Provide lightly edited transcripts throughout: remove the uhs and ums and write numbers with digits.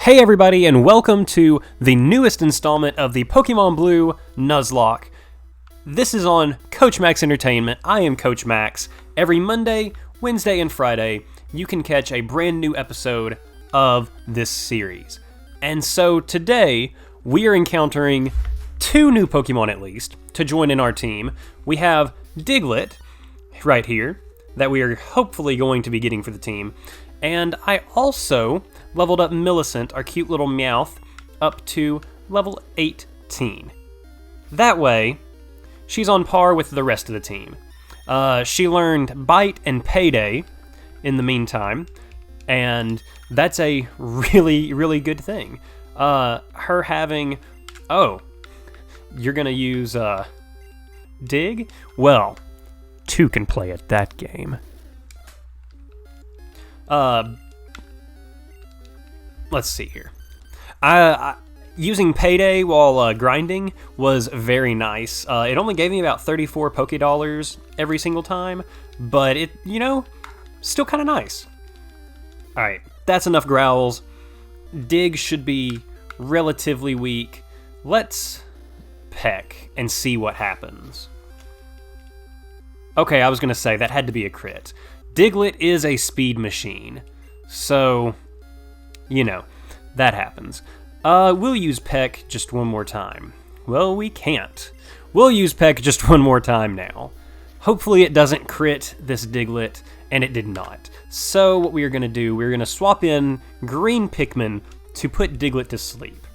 Hey everybody, and welcome to the newest installment of the Pokemon Blue Nuzlocke. This is on Coach Max Entertainment. I am Coach Max. Every Monday, Wednesday, and Friday, you can catch a brand new episode of this series. And so today, we are encountering two new Pokemon at least to join in our team. We have DIGLETT right here that we are hopefully going to be getting for the team. And I also leveled up Millicent, our cute little Meowth, up to level 18. That way, she's on par with the rest of the team. She learned Bite and Payday in the meantime, and that's a really, really good thing. Her having... Oh, you're gonna use Dig? Well, two can play at that game. Let's see here. Using Payday while grinding was very nice. It only gave me about 34 Pokédollars every single time, but it, still kind of nice. Alright, that's enough growls. Dig should be relatively weak. Let's peck and see what happens. Okay, I was going to say, that had to be a crit. DIGLETT is a speed machine, so, that happens. We'll use Peck just one more time. Well, we can't. We'll use Peck just one more time now. Hopefully it doesn't crit this DIGLETT, and it did not. So what we are going to do, we're going to swap in Green Pikmin to put DIGLETT to sleep.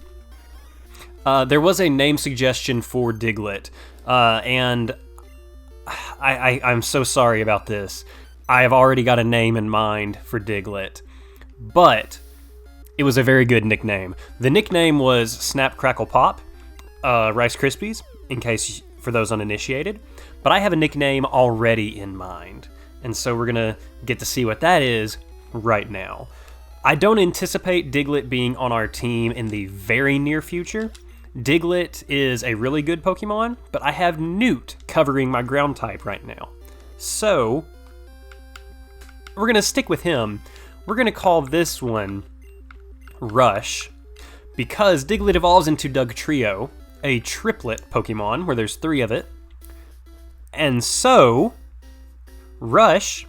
There was a name suggestion for DIGLETT, and I'm so sorry about this. I have already got a name in mind for DIGLETT, but it was a very good nickname. The nickname was Snap Crackle Pop, Rice Krispies, in case for those uninitiated, but I have a nickname already in mind, and so we're gonna get to see what that is right now. I don't anticipate DIGLETT being on our team in the very near future. DIGLETT is a really good Pokemon, but I have Newt covering my ground type right now. So we're going to stick with him. We're going to call this one Rush, because DIGLETT evolves into Dugtrio, a triplet Pokemon where there's 3 of it. And so, Rush,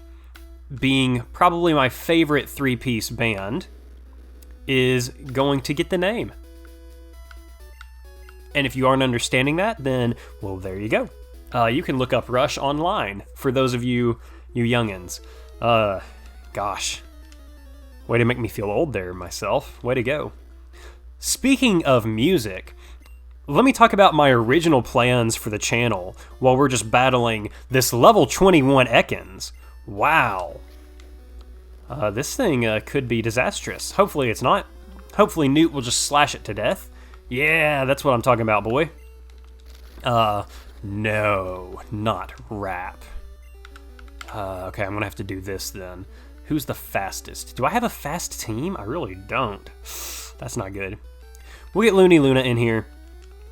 being probably my favorite 3-piece band, is going to get the name. And if you aren't understanding that, then, well, there you go. You can look up Rush online, for those of you youngins. Gosh. Way to make me feel old there, myself. Way to go. Speaking of music, let me talk about my original plans for the channel while we're just battling this level 21 EKANS. Wow. This thing could be disastrous. Hopefully it's not. Hopefully Newt will just slash it to death. Yeah, that's what I'm talking about, boy. No, not rap. Okay, I'm gonna have to do this then. Who's the fastest? Do I have a fast team? I really don't. That's not good. We'll get Looney Luna in here.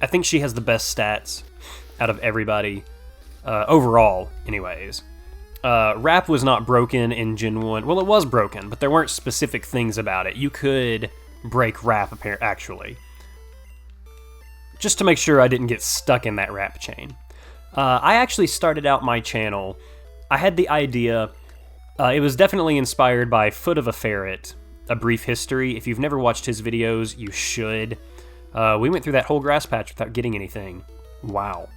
I think she has the best stats out of everybody. Overall, anyways. Rap was not broken in Gen 1. Well, it was broken, but there weren't specific things about it. You could break Rap, actually. Just to make sure I didn't get stuck in that rap chain. I actually started out my channel, I had the idea, it was definitely inspired by Foot of a Ferret, A Brief History. If you've never watched his videos, you should. We went through that whole grass patch without getting anything. Wow.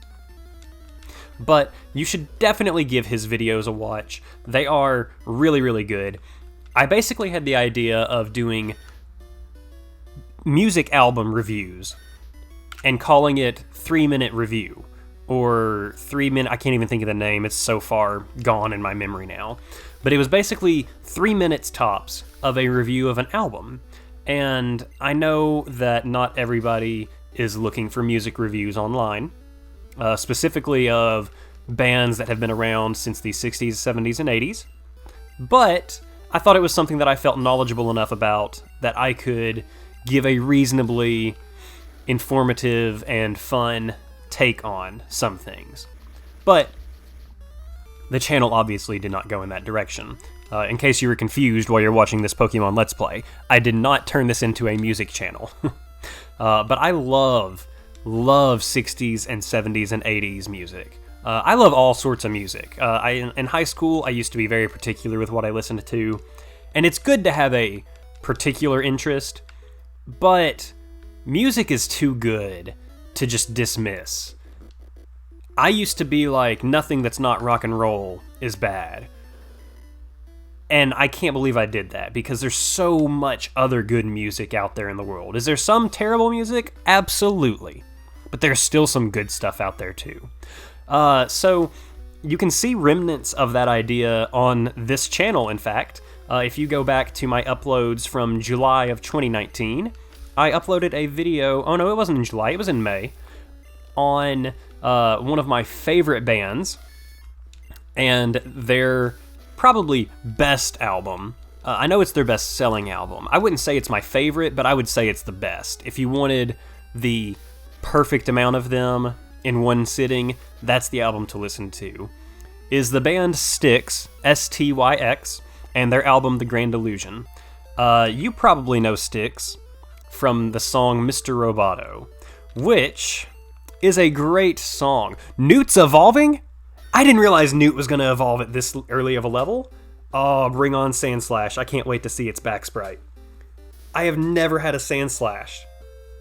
But you should definitely give his videos a watch. They are really, really good. I basically had the idea of doing music album reviews and calling it 3-minute review, or 3-minute, I can't even think of the name, it's so far gone in my memory now. But it was basically 3 minutes tops of a review of an album. And I know that not everybody is looking for music reviews online, specifically of bands that have been around since the 60s, 70s, and 80s. But I thought it was something that I felt knowledgeable enough about that I could give a reasonably informative and fun take on some things. But the channel obviously did not go in that direction. In case you were confused while you're watching this Pokemon Let's Play, I did not turn this into a music channel. But I love 60s and 70s and 80s music. I love all sorts of music. In high school, I used to be very particular with what I listened to, and it's good to have a particular interest, but music is too good to just dismiss. I used to be like, nothing that's not rock and roll is bad. And I can't believe I did that, because there's so much other good music out there in the world. Is there some terrible music? Absolutely. But there's still some good stuff out there too. So you can see remnants of that idea on this channel, in fact. If you go back to my uploads from July of 2019, I uploaded a video, oh no, it wasn't in July, it was in May, on one of my favorite bands, and their probably best album. I know it's their best-selling album. I wouldn't say it's my favorite, but I would say it's the best. If you wanted the perfect amount of them in one sitting, that's the album to listen to. Is the band Styx, S-T-Y-X, and their album The Grand Illusion. You probably know Styx from the song Mr. Roboto, which is a great song. Newt's evolving? I didn't realize Newt was going to evolve at this early of a level. Oh, bring on Sandslash. I can't wait to see its back sprite. I have never had a Sandslash.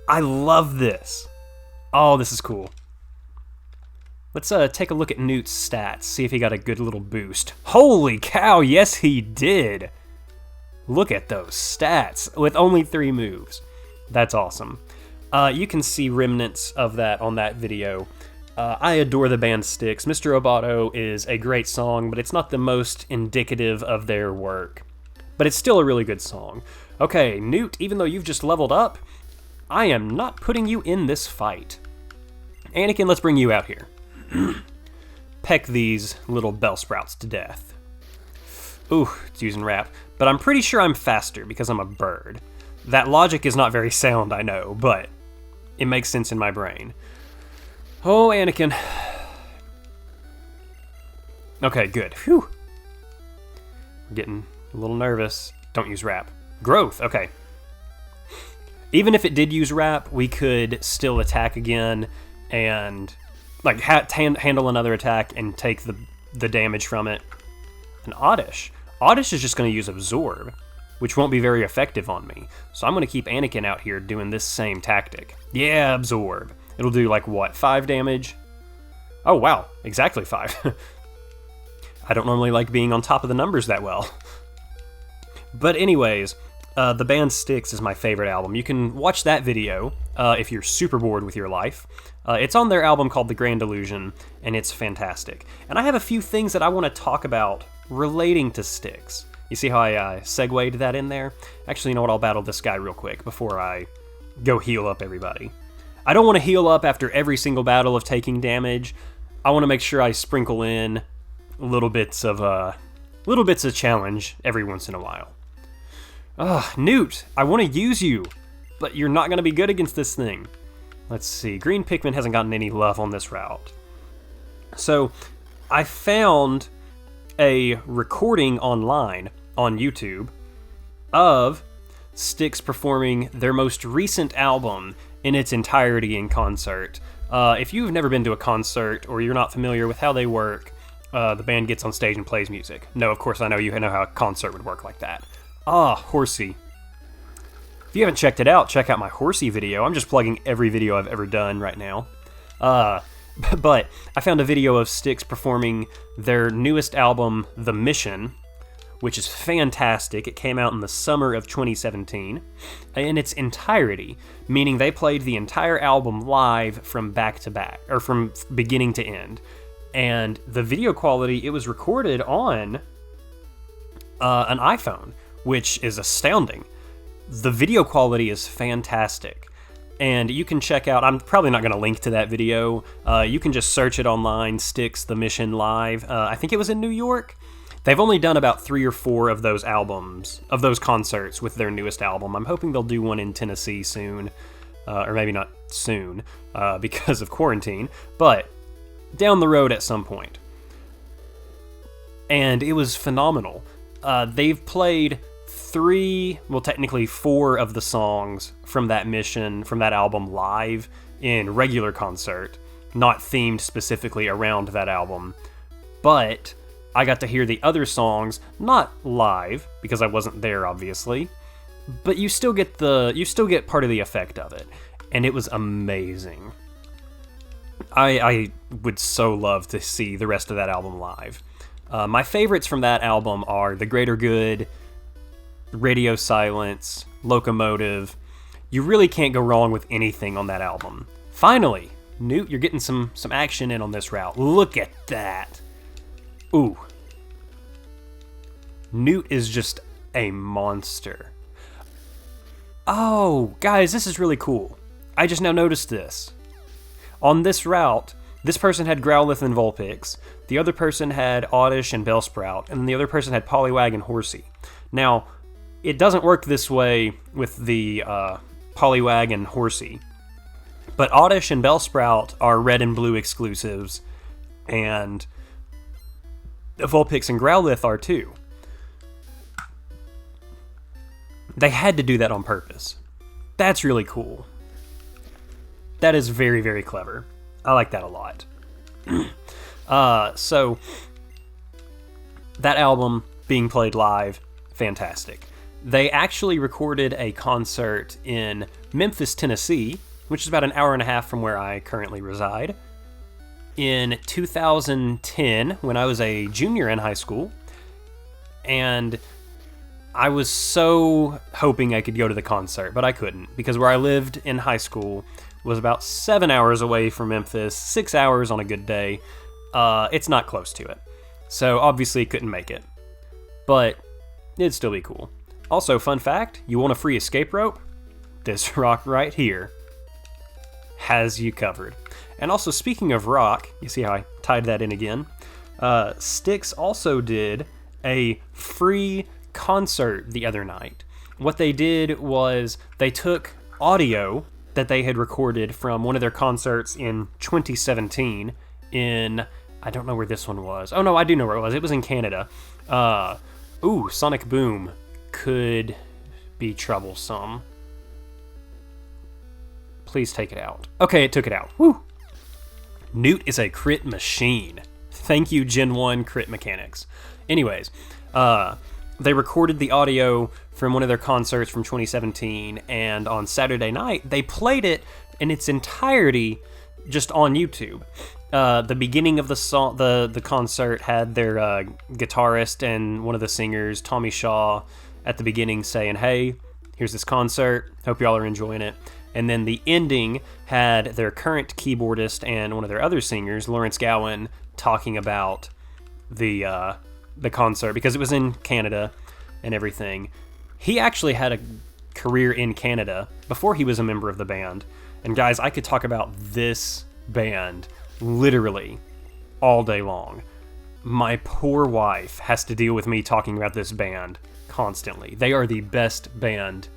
I love this. Oh, this is cool. Let's take a look at Newt's stats, see if he got a good little boost. Holy cow, yes he did! Look at those stats, with only 3 moves. That's awesome. You can see remnants of that on that video. I adore the band Styx. Mr. Roboto is a great song, but it's not the most indicative of their work. But it's still a really good song. Okay, Newt, even though you've just leveled up, I am not putting you in this fight. Anakin, let's bring you out here. Peck these little Bellsprouts to death. Ooh, it's using rap. But I'm pretty sure I'm faster because I'm a bird. That logic is not very sound, I know, but it makes sense in my brain. Oh, Anakin. Okay, good. Whew. I'm getting a little nervous. Don't use rap. Growth, okay. Even if it did use rap, we could still attack again and like handle another attack and take the damage from it. And Oddish. Oddish is just going to use Absorb, which won't be very effective on me. So I'm going to keep Anakin out here doing this same tactic. Yeah, Absorb. It'll do like what, 5 damage? Oh wow, exactly 5. I don't normally like being on top of the numbers that well. But anyways, the band Styx is my favorite album. You can watch that video if you're super bored with your life. It's on their album called The Grand Illusion, and it's fantastic. And I have a few things that I want to talk about relating to Styx. You see how I segued that in there? Actually, you know what? I'll battle this guy real quick before I go heal up everybody. I don't want to heal up after every single battle of taking damage. I want to make sure I sprinkle in little bits of challenge every once in a while. Newt, I want to use you, but you're not going to be good against this thing. Let's see. Green Pikmin hasn't gotten any love on this route. So, I found a recording online on YouTube of Styx performing their most recent album in its entirety in concert. If you've never been to a concert or you're not familiar with how they work, the band gets on stage and plays music. No, of course I know you know how a concert would work like that. Horsey. If you haven't checked it out, check out my Horsey video. I'm just plugging every video I've ever done right now. But I found a video of Styx performing their newest album, The Mission, which is fantastic. It came out in the summer of 2017 in its entirety, meaning they played the entire album live from back to back, or from beginning to end. And the video quality, it was recorded on an iPhone, which is astounding. The video quality is fantastic. And you can check out, I'm probably not going to link to that video, you can just search it online, Styx, The Mission Live. I think it was in New York. They've only done about 3 or 4 of those albums, of those concerts with their newest album. I'm hoping they'll do one in Tennessee soon, or maybe not soon, because of quarantine, but down the road at some point. And it was phenomenal. They've played 3, well, technically 4 of the songs from that mission, from that album live in regular concert, not themed specifically around that album. But I got to hear the other songs, not live, because I wasn't there, obviously, but you still get part of the effect of it, and it was amazing. I would so love to see the rest of that album live. My favorites from that album are The Greater Good, Radio Silence, Locomotive. You really can't go wrong with anything on that album. Finally, Newt, you're getting some action in on this route. Look at that. Ooh. Newt is just a monster. Oh, guys, this is really cool. I just now noticed this. On this route, this person had Growlithe and Vulpix, the other person had Oddish and Bellsprout, and the other person had Poliwag and Horsey. Now, it doesn't work this way with the Poliwag and Horsey, but Oddish and Bellsprout are red and blue exclusives, and Vulpix and Growlithe are too. They had to do that on purpose. That's really cool. That is very, very clever. I like that a lot. So, that album being played live, fantastic. They actually recorded a concert in Memphis, Tennessee, which is about an hour and a half from where I currently reside, in 2010, when I was a junior in high school. And I was so hoping I could go to the concert, but I couldn't, because where I lived in high school was about 7 hours away from Memphis, 6 hours on a good day. It's not close to it. So obviously couldn't make it. But it'd still be cool. Also, fun fact, you want a free escape rope? This rock right here has you covered. And also, speaking of rock, you see how I tied that in again? Styx also did a free concert the other night. What they did was they took audio that they had recorded from one of their concerts in 2017 in, I don't know where this one was. Oh no, I do know where it was. It was in Canada. Sonic Boom could be troublesome. Please take it out. Okay, it took it out. Woo! Newt is a crit machine. Thank you, Gen 1 crit mechanics. Anyways, they recorded the audio from one of their concerts from 2017, and on Saturday night, they played it in its entirety just on YouTube. The beginning of the song, the concert had their guitarist and one of the singers, Tommy Shaw, at the beginning saying, "Hey, here's this concert. Hope y'all are enjoying it." And then the ending had their current keyboardist and one of their other singers, Lawrence Gowan, talking about the concert, because it was in Canada and everything. He actually had a career in Canada before he was a member of the band. And guys, I could talk about this band literally all day long. My poor wife has to deal with me talking about this band constantly. They are the best band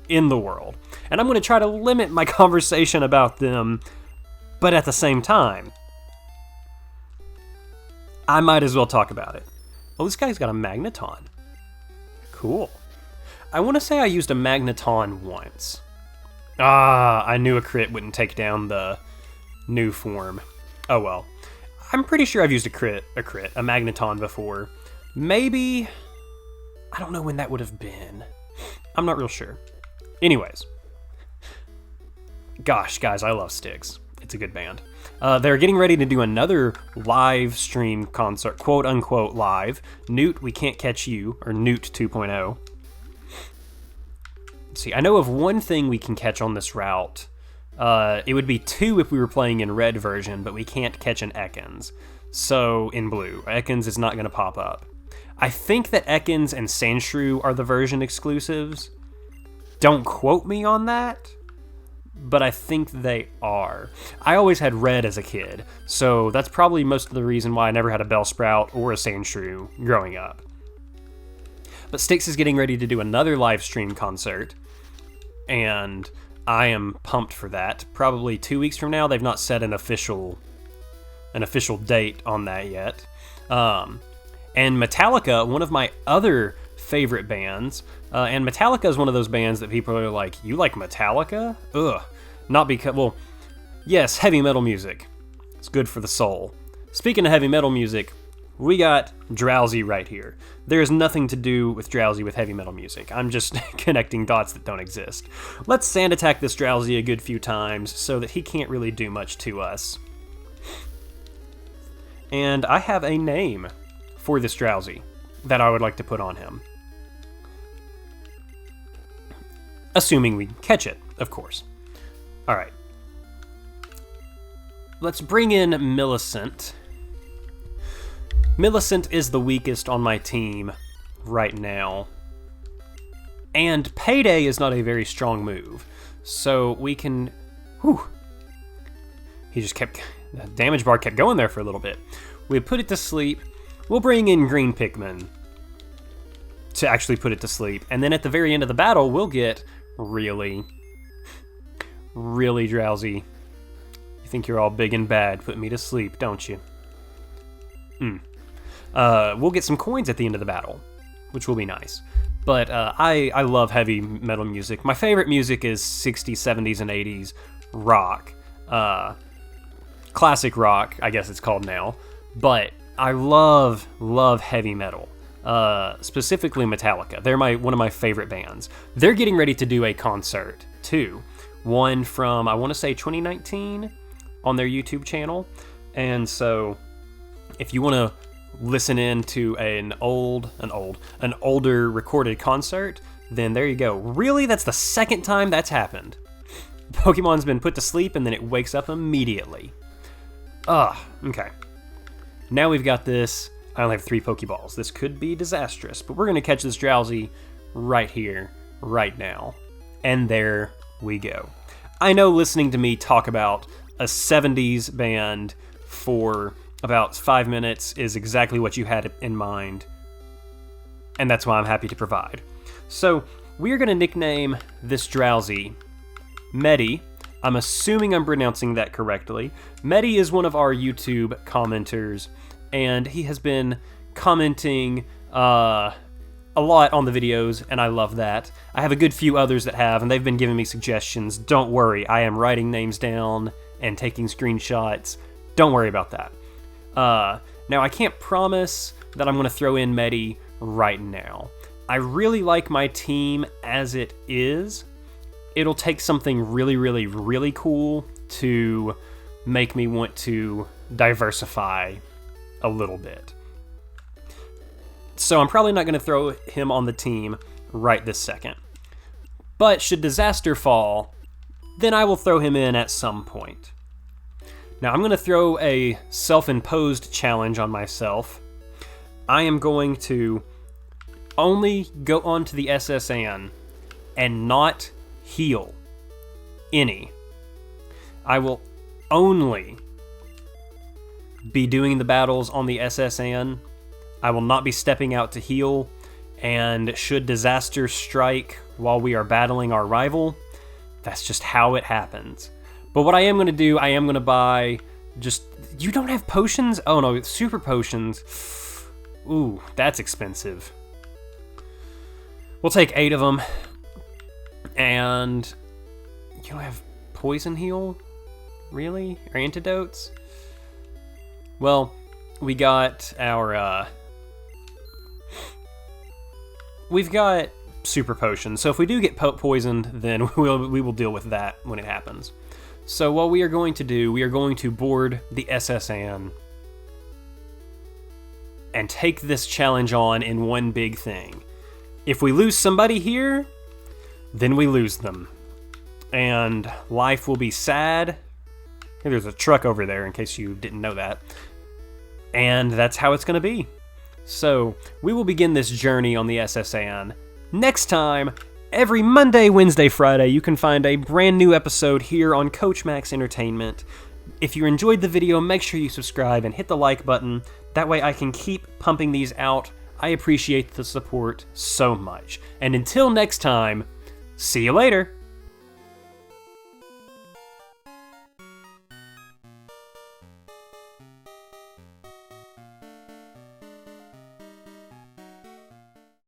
in the world. And I'm going to try to limit my conversation about them, but at the same time, I might as well talk about it. Oh, this guy's got a Magneton. Cool. I want to say I used a Magneton once. I knew a crit wouldn't take down the new form. Oh well. I'm pretty sure I've used a Magneton before. Maybe, I don't know when that would have been. I'm not real sure. Anyways. Gosh, guys, I love Styx. It's a good band. They're getting ready to do another live stream concert, quote unquote live. Newt, we can't catch you, or Newt 2.0. Let's see, I know of one thing we can catch on this route. It would be 2 if we were playing in red version, but we can't catch an EKANS. So, in blue, EKANS is not going to pop up. I think that EKANS and SANDSHREN are the version exclusives. Don't quote me on that, but I think they are. I always had red as a kid, so that's probably most of the reason why I never had a Bellsprout or a SANDSHREN growing up. But Styx is getting ready to do another live stream concert, and I am pumped for that. Probably 2 weeks from now. They've not set an official date on that yet. And Metallica, one of my other favorite bands. And Metallica is one of those bands that people are like, you like Metallica? Ugh. Not because, well, yes, heavy metal music. It's good for the soul. Speaking of heavy metal music, we got DROWZEE right here. There's nothing to do with DROWZEE with heavy metal music. I'm just connecting dots that don't exist. Let's sand attack this DROWZEE a good few times so that he can't really do much to us. And I have a name for this DROWZEE that I would like to put on him. Assuming we catch it, of course. Alright. Let's bring in Millicent. Millicent is the weakest on my team right now. And Payday is not a very strong move. So we can... Whew. He just kept... The damage bar kept going there for a little bit. We put it to sleep. We'll bring in Green Pikmin to actually put it to sleep. And then at the very end of the battle, we'll get really DROWZEE. You think you're all big and bad. Put me to sleep, don't you? We'll get some coins at the end of the battle, which will be nice. But I love heavy metal music. My favorite music is 60s, 70s, and 80s rock. Classic rock, I guess it's called now. But I love heavy metal. Specifically Metallica. They're one of my favorite bands. They're getting ready to do a concert, too. One from, I want to say 2019 on their YouTube channel. And so if you want to listen in to an older recorded concert, then there you go. Really, that's the second time that's happened. Pokemon's been put to sleep and then it wakes up immediately. Okay. Now we've got this. I only have 3 Pokeballs. This could be disastrous, but we're going to catch this DROWZEE right here, right now. And there we go. I know listening to me talk about a 70s band for about 5 minutes is exactly what you had in mind, and that's why I'm happy to provide. So, we're going to nickname this DROWZEE Medi. I'm assuming I'm pronouncing that correctly. Medi is one of our YouTube commenters, and he has been commenting a lot on the videos, and I love that. I have a good few others that have, and they've been giving me suggestions. Don't worry, I am writing names down and taking screenshots. Don't worry about that. Now, I can't promise that I'm going to throw in Medi right now. I really like my team as it is. It'll take something really cool to make me want to diversify a little bit. So I'm probably not going to throw him on the team right this second. But should disaster fall, then I will throw him in at some point. Now I'm going to throw a self-imposed challenge on myself. I am going to only go onto the SSN and not heal any. I will only be doing the battles on the SSN. I will not be stepping out to heal, and should disaster strike while we are battling our rival, that's just how it happens. But what I am going to do, I am going to buy just... You don't have potions? Oh no, super potions. Ooh, that's expensive. We'll take 8 of them. And... You don't have poison heal? Really? Or antidotes? Well, we got our... We've got super potions, so if we do get poisoned, then we will deal with that when it happens. So what we are going to do, we are going to board the SSN and take this challenge on in one big thing. If we lose somebody here, then we lose them. And life will be sad. Hey, there's a truck over there in case you didn't know that. And that's how it's going to be. So, we will begin this journey on the SSN. Next time, every Monday, Wednesday, Friday, you can find a brand new episode here on Coach Max Entertainment. If you enjoyed the video, make sure you subscribe and hit the like button. That way I can keep pumping these out. I appreciate the support so much. And until next time, see you later!